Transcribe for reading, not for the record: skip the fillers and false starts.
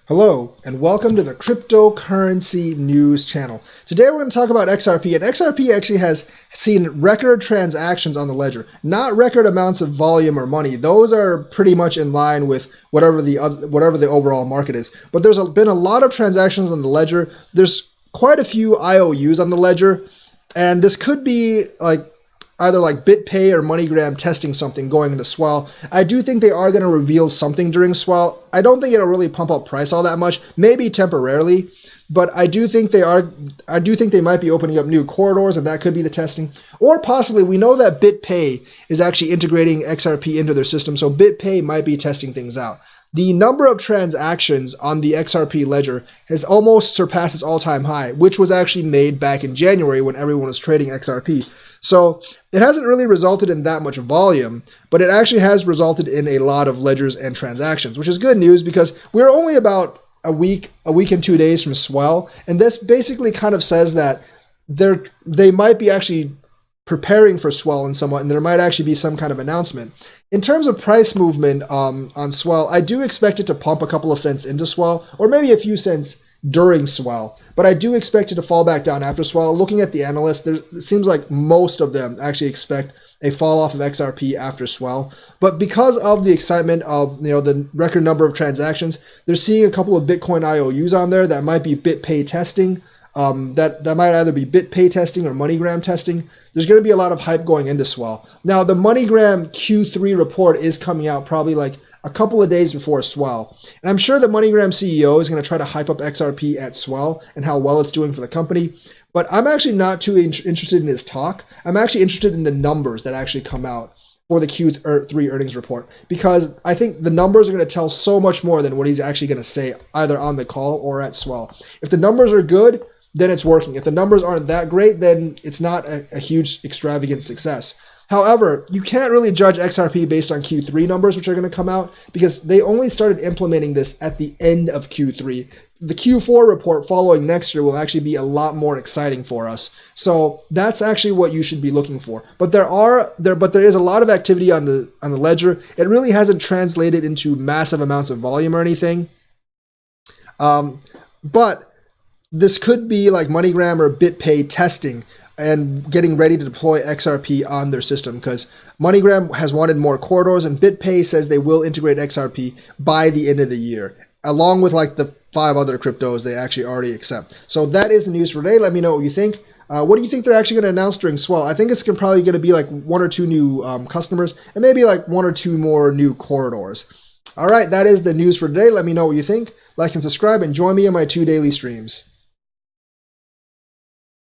Hello, and welcome to the Cryptocurrency News channel. Today we're going to talk about XRP, and XRP actually has seen record transactions on the ledger, not record amounts of volume or money. Those are pretty much in line with whatever the overall market is. But there's been a lot of transactions on the ledger. There's quite a few IOUs on the ledger, and this could be either like Bitpay or MoneyGram testing something going into swell. I do think they are going to reveal something during swell. I don't think it'll really pump up price all that much, maybe temporarily, but I do think they might be opening up new corridors, and that could be the testing. Or possibly, we know that Bitpay is actually integrating XRP into their system, so Bitpay might be testing things out. The number of transactions on the XRP ledger has almost surpassed its all-time high, which was actually made back in January when everyone was trading XRP. So it hasn't really resulted in that much volume, but it actually has resulted in a lot of ledgers and transactions, which is good news because we're only about a week and 2 days from swell. And this basically kind of says that they might be actually preparing for swell in somewhat, and there might actually be some kind of announcement. In terms of price movement on swell, I do expect it to pump a couple of cents into swell, or maybe a few cents during swell, but I do expect it to fall back down after swell. Looking at the analysts, it seems like most of them actually expect a fall off of XRP after swell. But because of the excitement of the record number of transactions, they're seeing a couple of Bitcoin IOUs on there that might be Bitpay testing. That might either be Bitpay testing or MoneyGram testing. There's going to be a lot of hype going into swell. Now, the MoneyGram Q3 report is coming out probably like a couple of days before swell. And I'm sure the MoneyGram CEO is going to try to hype up XRP at swell and how well it's doing for the company. But I'm actually not too interested in his talk. I'm actually interested in the numbers that actually come out for the Q3 earnings report, because I think the numbers are going to tell so much more than what he's actually going to say either on the call or at swell. If the numbers are good, then it's working. If the numbers aren't that great, then it's not a huge extravagant success. However, you can't really judge XRP based on Q3 numbers, which are going to come out, because they only started implementing this at the end of Q3. The Q4 report following next year will actually be a lot more exciting for us. So that's actually what you should be looking for. But there is a lot of activity on the ledger. It really hasn't translated into massive amounts of volume or anything. But this could be like MoneyGram or Bitpay testing and getting ready to deploy XRP on their system, because MoneyGram has wanted more corridors, and Bitpay says they will integrate XRP by the end of the year, along with like the 5 other cryptos they actually already accept. So that is the news for today. Let me know what you think. What do you think they're actually going to announce during swell? I think it's probably going to be like 1 or 2 new customers, and maybe like 1 or 2 more new corridors. All right, that is the news for today. Let me know what you think. Like and subscribe, and join me in my 2 daily streams.